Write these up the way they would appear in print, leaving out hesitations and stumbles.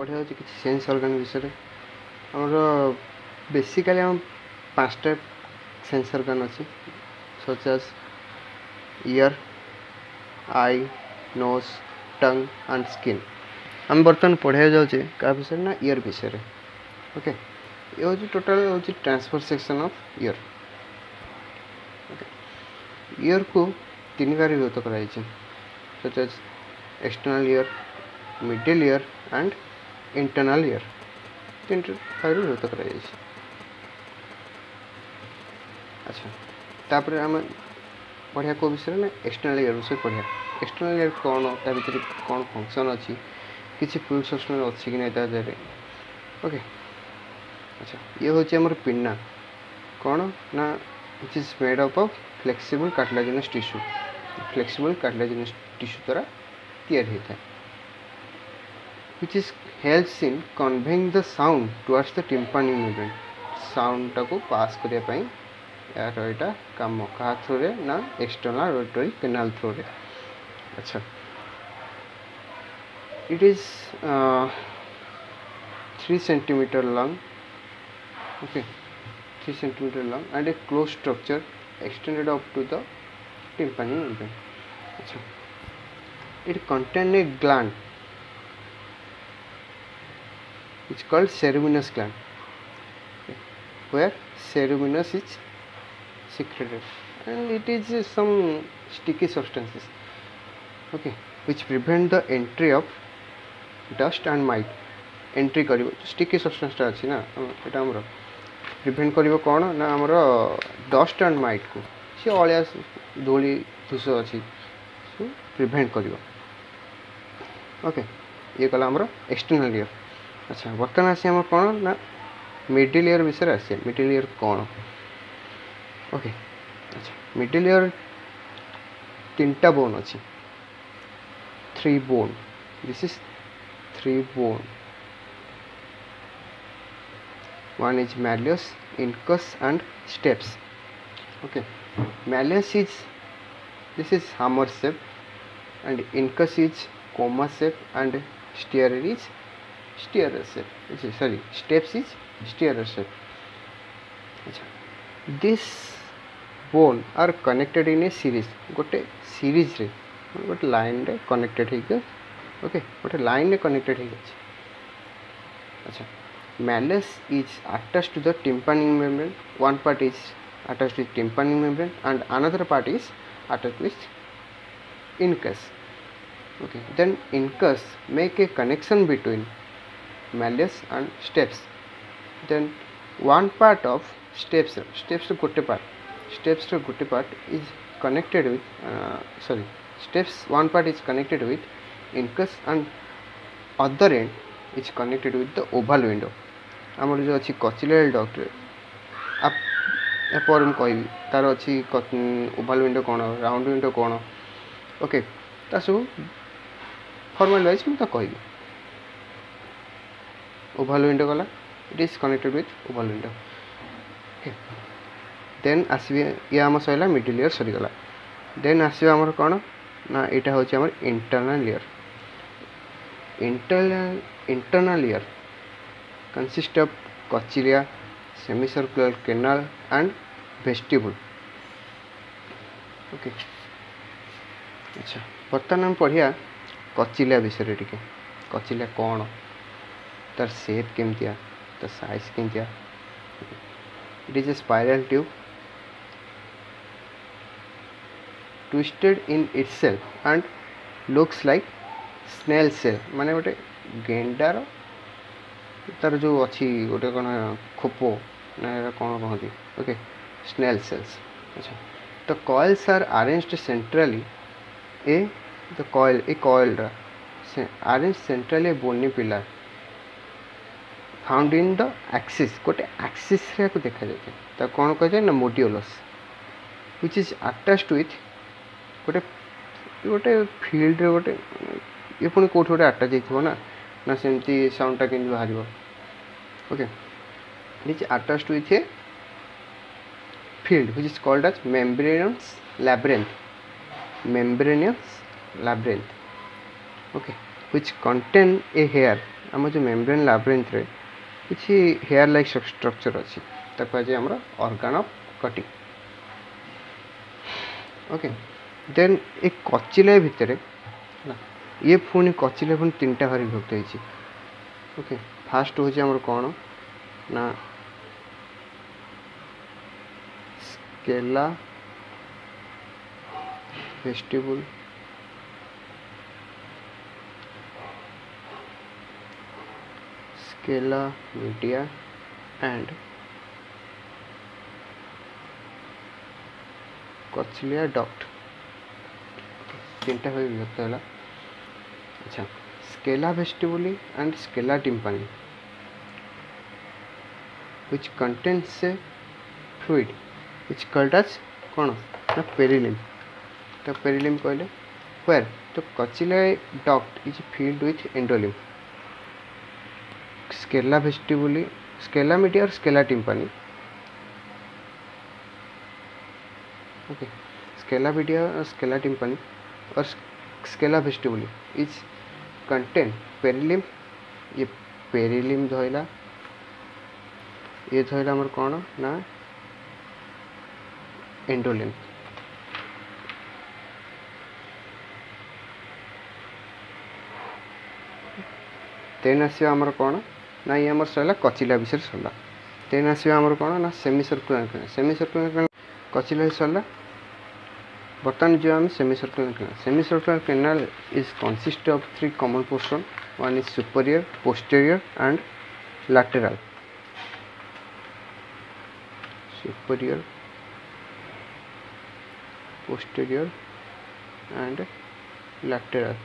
पढ़ा कि sense organ विषय आमर बेसिकली आम 5टा सेन्स ऑर्गन अच्छी such as ear eye nose tongue and skin आम बर्तमान पढ़ा जाऊे क्या विषय ना ईयर विषय ओके ये हूँ टोटाल हूँ transfer section of ear ear को 3 बार विभक्त कर such as external ear middle ear and internal ear 3 बार विभक्त कर अच्छा तापर आम पढ़िया को विषय ना एक्सटर्नल ईयर विषय पढ़िया एक्सटर्नल ईयर कौन ता भीतर कौन फंक्शन अच्छी किसी फुल सब्सटेंस अच्छी कि नहीं तादेह ओके अच्छा ये हूँ आमर पिन्ना कौन ना it is made up of flexible cartilaginous tissue flexible cartilaginous tissue द्वारा तैयार होता है which is helps in conveying the sound towards the tympanic membrane sound टाको पास करने पाई यार एटा काम कहा थ्रू रे ना एक्सटर्नल ऑडिटरी कैनाल थ्रू रे अच्छा it is 3 centimetre long okay 3 centimetre long and A close structure extended up to the tympanic membrane अच्छा it contain a gland which is called ceruminous gland okay. where ceruminous is secreted and it is some sticky substances okay which prevent the entry of dust and mite entry कर sticky सब्सटेंसटा अच्छी ना यहाँ आमर prevent कर कौन ना आमर dust and might को सी अलिया धूली धूस अच्छी प्रिभेन्ट कर ओके ये कला आमर एक्सटर्नल ईयर अच्छा बर्तमान आसी आम कौन ना मिडिल ईयर विषय आसे मिडिल ईयर कौन ओके अच्छा मिडिल ईयर 3टा बोन अच्छी 3 bone this is 3 bone one is malleus incus and steps okay malleus is this is hammer shape and incus is coma shape and steerer is steerer shape sorry steps is steerer shape अच्छा this bone are connected in a series गोटे series रे गोटे line रे connected है okay गोटे line रे connected है अच्छा malleus is attached to the tympanic membrane one part is attached to the tympanic membrane and another part is attached with incus okay then incus make a connection between malleus and steps then one part of steps gote part is connected with steps one part is connected with incus and other end is connected with the oval window आमर जो अच्छी कचिलेल doctor आप कहि तार अच्छी oval window कौन round window कौन okay ता सब फॉर्मल वाइज मुझे कहि ओभाल विंडो गला it is connected with oval window okay then आसबे ये आम सैला मिडिल ईयर सरीगला देन आसबे आमर कौन ना यहाँ हूँ आमर internal ear internal ear consist of cochlea semicircular canal and vestibule okay अच्छा बर्तमान हम पढ़िया कचिलिया विषय टिके कचिलिया कौन तार शेप केमतिया तार साइज केमतिया it is a spiral tube twisted in itself and looks like snail shell माने गोटे गेंडार तार जो अच्छी गोटे कौन खोपो ना कौन कहती ओके स्नेल सेल्स अच्छा तो coils are arranged centrally the coil arrange centrally bony pillar found in the axis गोटे एक्सिस रे को देखा जाए तो कौन कह जाए ना modulus which is attached with गोटे गोटे फील्ड रे गोटे ये पुणी कौट गोटे अटैच होइथिबो ना सेमती साउंडटा के बाहर okay it is attached with A field which is called as membranous labyrinth okay which contain a hair आम जो मेम्ब्रेन लाब्रिंथ रे किसी हेयर लाइक स्ट्रक्चर अच्छी ताकि आम ऑर्गन ऑफ कटिंग। ओके देन एक कचिले भितर ये पुणी कचिले पुणी 3टा भाग विभक्त होती। ओके फास्ट हूँ आमर कौन ना scala vestibule scala media and cochlear duct 3टा भाग विभक्त है। अच्छा scala vestibuli and scala tympani which contains a fluid which called as कौन ना पेरिलिम। तो पेरिलिम कहले where तो cochlear duct is filled with endolymph. Scala vestibuli scala media और scala tympani. Okay scala media और स्केला टिम्पानी और scala vestibuli is contain perilymph. ये perilymph धोइला ये धोइला हमर कौन ना एंडोलिम। तेन आसवा आमर कौन ना ये आमर सरला कचिला विषय सरला। तेन आसवा आमर कौन ना सेमी सर्कुलर कैनाल कचिला सरला। बर्तमान जो आम semi circular canal is consist of 3 common portion. One is superior posterior and lateral. Superior posterior and lateral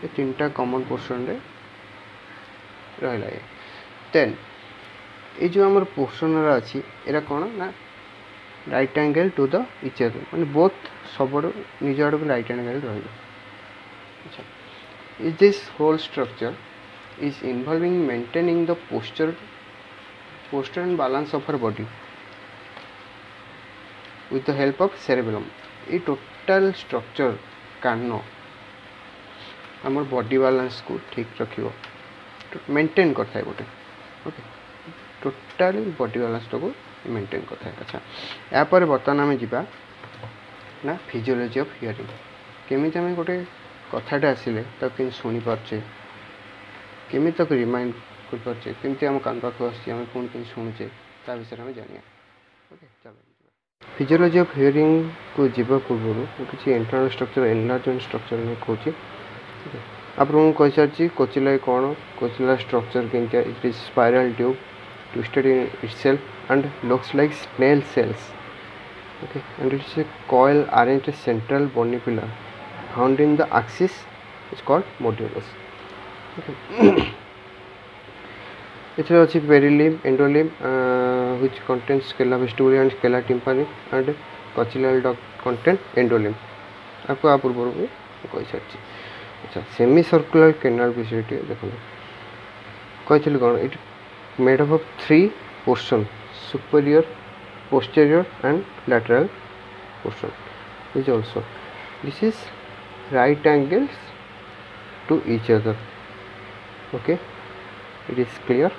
ये 3टा कॉमन पोर्शन रे रहला। देन ये जो आमर पोर्शन अच्छी एरा कौन ना right angle to the each other माने बोथ सब निज आड़ को राइट एंगल रही। अच्छा is this whole structure is involving maintaining the posture and balance of our body with the help of cerebellum। ये टोटल स्ट्रक्चर कान आमर बॉडी बैलेंस को ठीक रखियो मेंटेन करता है गोटे। ओके टोटल बॉडी बैलेंस को मेंटेन करता है। अच्छा यापर बर्तमान आम जा ना फिजियोलॉजी ऑफ हियरिंग केमी आम गोटे कथाटे आसिले कि शुणी पार्चे केमी तक रिमाइंड कर पार्चे केमती आम कान पाख आम कौन के शुणुचे ता विषय में जानिया। ओके चलो फिजियोलॉजी ऑफ हियरिंग को जीवा पूर्व किसी इंटरनल स्ट्रक्चर एनलार्जमेंट स्ट्रक्चर में कहूँ। आपको कही सारी कोचिला कौन कोचिला स्ट्रक्चर केमती it is spiral tube twisted in itself and looks like snail cells। Okay and it is a coil arranged central bony pillar found in the axis is called modulus। Okay it is perilimb endolimb which contains scala vestibuli and scala tympani and coccygeal duct contain endolimb। आपको आप पूर्व भी कही सारी। अच्छा semi circular canal विषय देखो कही कौन it made up of 3 portion superior posterior and lateral portion is also this is right angles to each other। okay it is clear।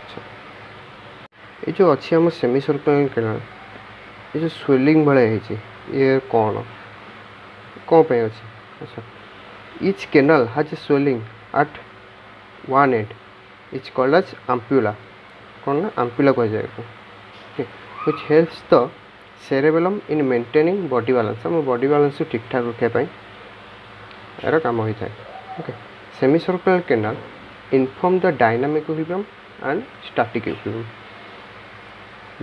अच्छा ये जो अच्छी आम सेमी सर्कुलर कैनाल ये जो स्वेलिंग भाई है ये कौन कौन पे अच्छी। अच्छा each canal has a swelling at one end is called as ampulla कौन ना आम्पुला कह जाए which helps the cerebellum in maintaining body balance। आम बॉडी बैलेंस को ठीक ठाक रखापी यार कम होता है। Okay semi circular canal inform the dynamic equilibrium and static equilibrium.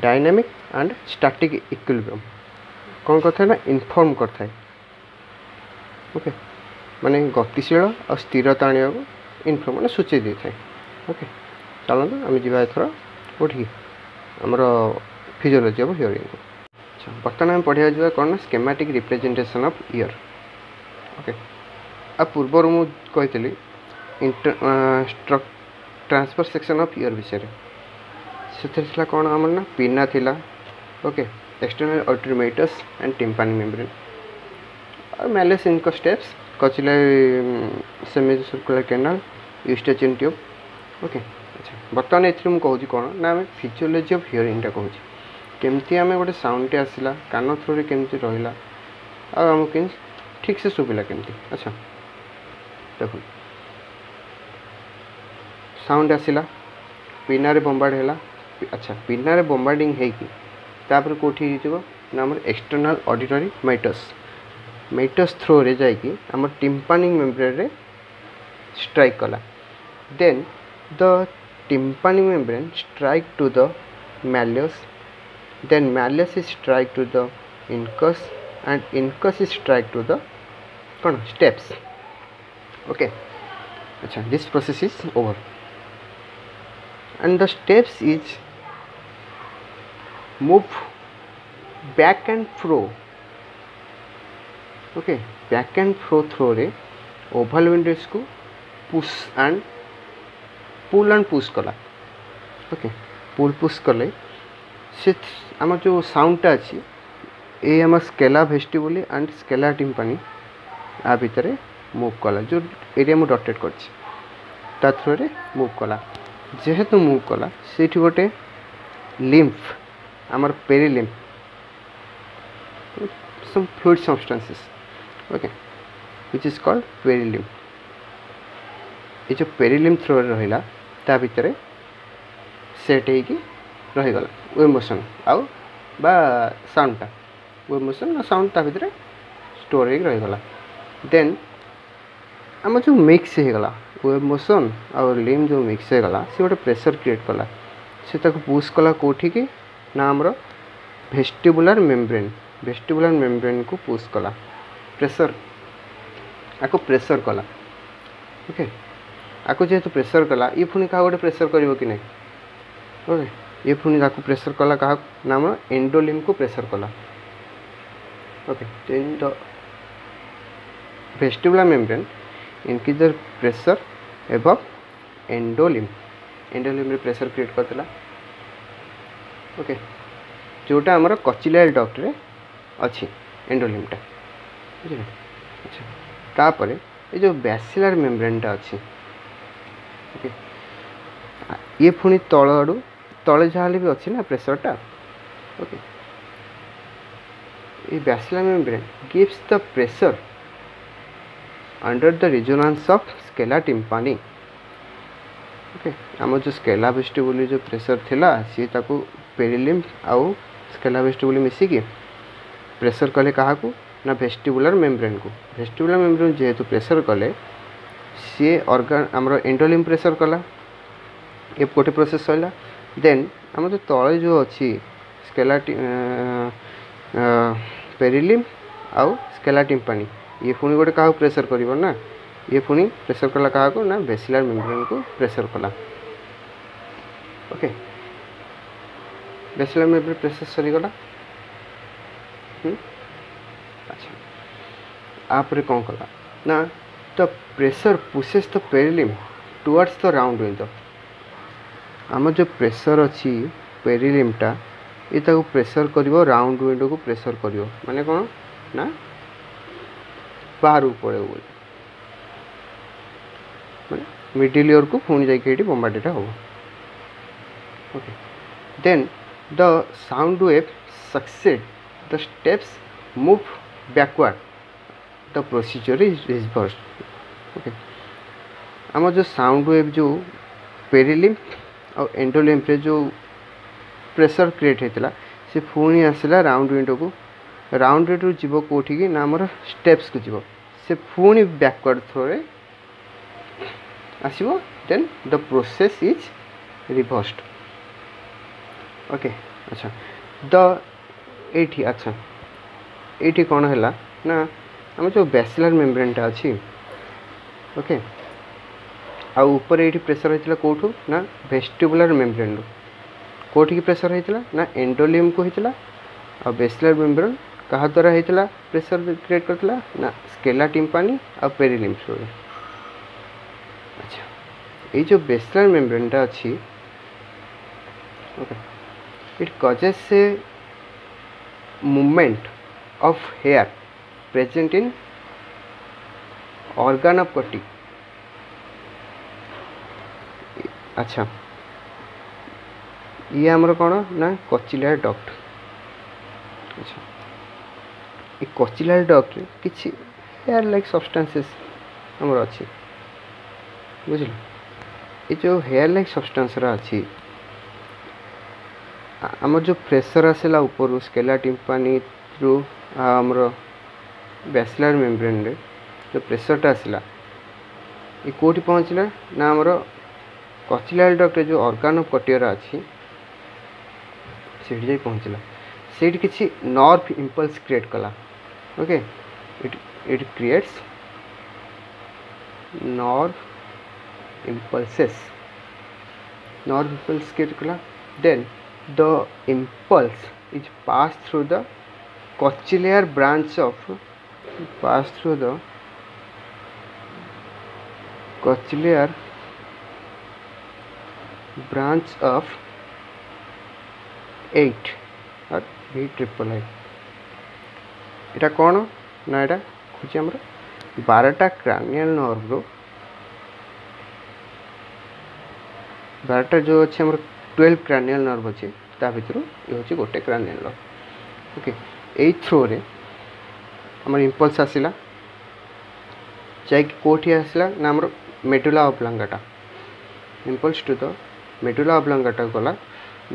Dynamic and static equilibrium कौन करता है ना इनफॉर्म करता है। ओके माने गतिशील और स्थिरता आने इनफॉर्म मैंने सूची दी था। ओके चलते आम जा एथर कौटी आमर फिजियोलॉजी ऑफ हियरिंग। अच्छा बर्तमान आम पढ़ा जा कौन ना schematic representation of ear. Okay आ पूर्वर मुझे ट्रांसफर सेक्शन ऑफ ईयर विषय से कौन आमर ना पिना थिला। Okay external auditory meatus and tympani membrane और मैलेस इनका stapes cochlea semi circular canal eustachian tube. Okay अच्छा बर्तमान ए कहूँ कौन ना आम फिजियोलोजी ऑफ हियरिंगटा कहूँ केमती आम गोटे साउंडटे आसला कान थ्रोरे केमती रहा आमको ठीक से शुभिला केमती। अच्छा देखो साउंड आसला पिनारे बम्बार्ड है। अच्छा पिनारे बम्बार्डिंग होपर कौटी ना आम एक्सटर्नाल ऑडिटरी माइटस थ्रो रे जाकि आम टिम्पानिक मेम्ब्रेन रे स्ट्राइक कला then the tympanic membrane strike to the malleus then malleus is strike to the incus and incus is strike to the steps। okay अच्छा this process is over and the steps is move back and fro। okay back and fro throw रे Oval Windows को push and push कला। Okay pull push कले से आम जो साउंडटा अच्छी ये आम स्केला वेस्टिबुली एंड स्केला टिम्पानी आ भितर मूव कला जो एरिया मु डटेड कर थ्रो रे मूव कला जेहेतु मूव कला से गोटे लिम्फ आमर perilymph some fluid substances okay which is called perilymph. ये जो पेरिलिम्फ थ्रो रहा ता भितर सेट होगी रहीगला वेव मोशन आउ बा साउंडटा वेव मोशन आ साउंड ता भितर स्टोर हो रहीगला देन आम जो मिक्स होगला वेव मोशन आउ लिम्फ जो मिक्स होगला से गोटे प्रेशर क्रिएट कला से ताको पुश कला कोठी की ना आमर वेस्टिबुलर मेम्ब्रेन को पुश कला प्रेशर आपको प्रेशर कला। ओके आपको जेहेतु प्रेशर कला ये पुणी क्या गोटे प्रेशर करिवो कि नहीं। ओके ये पुणी आपको प्रेशर कला क्या नाम एंडोलिम को प्रेशर कला। Okay then the vestibular membrane increase the pressure above endolymph रे प्रेशर क्रिएट करता। ओके जोटा आमर कचिलाल डक्ट रे अच्छी एंडोलिमटा बुझे। अच्छा तापर ये जो बैसिलर मेम्ब्रेनटा अच्छी ओके ये पुणी तल आड़ू तले जहाँ भी अच्छी ना प्रेशरटा। ओके ये basilar membrane gives the pressure under the resonance of scala tympani. Okay आम जो स्केला वेस्टिबुली जो प्रेशर थिला सी ताकू पेरिलिम्फ आउ स्केला वेस्टिबुली मिसिकी प्रेशर कले क्या ना वेस्टिबुलर मेम्ब्रेन जेहेतु प्रेशर कले सी ऑर्गन आमर एंडोलिम प्रेशर कला ये गोटे प्रोसेस सैला देन आम जो तले जो अच्छी स्केला पेरिलिम्फ आउ स्केला टिम्पानी ये पुणी गोटे क्या प्रेशर कर ना ये पुणी प्रेशर कला क्या ना बैसिलर मेम्ब्रेन को प्रेशर कला। ओके बैसिलर मेम्ब्रेन प्रेशर सरीगला। अच्छा आपरे कौन कला ना the pressure pushes the perilymph towards the round window. आम जो प्रेशर अच्छी पेरिलिम्फटा ये ताको प्रेशर करिवो राउंड विंडो को प्रेशर करिवो माने कौन ना बाहर पड़े बोले माने मिडिल ईयर को पुणी जाकि बम्बार्डेटा हो। Okay then the sound wave succeed the steps move backward the procedure is reverse. Okay आम जो साउंड वेव जो पेरिलिम्फ और एंडोलिम्फ रे जो प्रेशर क्रिएट होता से पुणी आसला राउंड विंडो को राउंड विंडो जीव कौटी की ना आमर स्टेप्स को जीव से पुणी बैकवर्ड थ्रो रे आसीबो then the process is reversed. Okay अच्छा द एठी अच्छा एठी कौन है ना आम जो बैसिलर मेम्ब्रेनटा अच्छी ओके आ ऊपर ये प्रेशर होता कौटू ना वेस्टिबुलर मेम्ब्रेन कौटी की प्रेशर होता ना एंडोलिम को होता आ बैसिलर मेम्ब्रेन क्या द्वारा होता प्रेशर क्रिएट करता ना स्केला टिम्पानी और पेरिलिम्फ। अच्छा ये जो बैसिलर मेम्ब्रेनटा अच्छी okay it causes a movement of hair present in organ of Corti अच्छा ये आमर कौन ना कचिलियार डक्ट। अच्छा ये कचिलियार डक्ट किसी हेयर लाइक सब्सटेंसेस आमर अच्छी बुझल। ये जो हेयर लाइक सब्सटेंस अच्छी आमर जो प्रेशर आसला ऊपर स्केला टिम्पानी थ्रू आमर बैसिलर मेम्ब्रेन रे जो प्रेशरटा आसला ये कौटी पहुँचला ना आमर कचिलियार डक्ट जो ऑर्गन ऑफ कटियर अच्छी से पहुँचला से किसी नर्व इम्पल्स क्रिएट कला। Okay it creates nerve impulses create कला। Then the impulse is pass through the कचिलियार ब्रांच ऑफ कचिलियार branch of 8 और V888 इटा कौन ना इटा खोज आम 12टा क्रानियल नर्व रो 12टा जो अच्छे आम 12 क्रानियल नर्व अच्छे ता भर ये हूँ गोटे क्रानियल नर्व। ओके यही थ्रो रे आम इम्पल्स आसला जा कौटी आसला ना आम medulla oblongata impulse to the medulla oblongata गला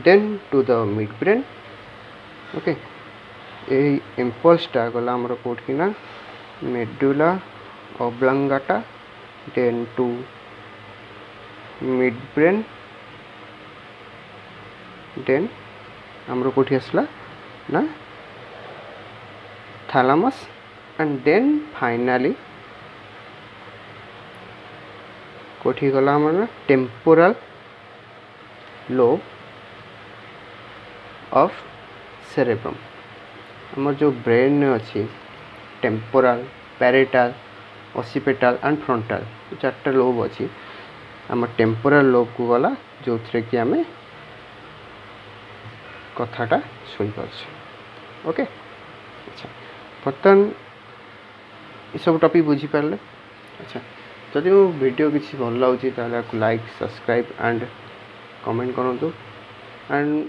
then to the midbrain. Okay ये इम्पल्सटा गला आमर कौटी ना medulla oblongata then to midbrain then आमर कौटी आसला ना थैलामस एंड देन फाइनली कौटी गला आमर टेम्पोरल लोब ऑफ सेरेब्रम। आमर जो ब्रेन अच्छी टेम्पोरल पैरेटाल ऑसिपिटाल एंड फ्रंटाल 4टा लोब अच्छी आम टेम्पोरल लोब को गला जो थे कि आम कथाटा शुणी पार्छ। ओके अच्छा बर्तमान ये सब टॉपिक बुझी पारे। अच्छा जदि मो वीडियो किसी भल लगे लाइक सब्सक्राइब एंड कमेंट करूँ एंड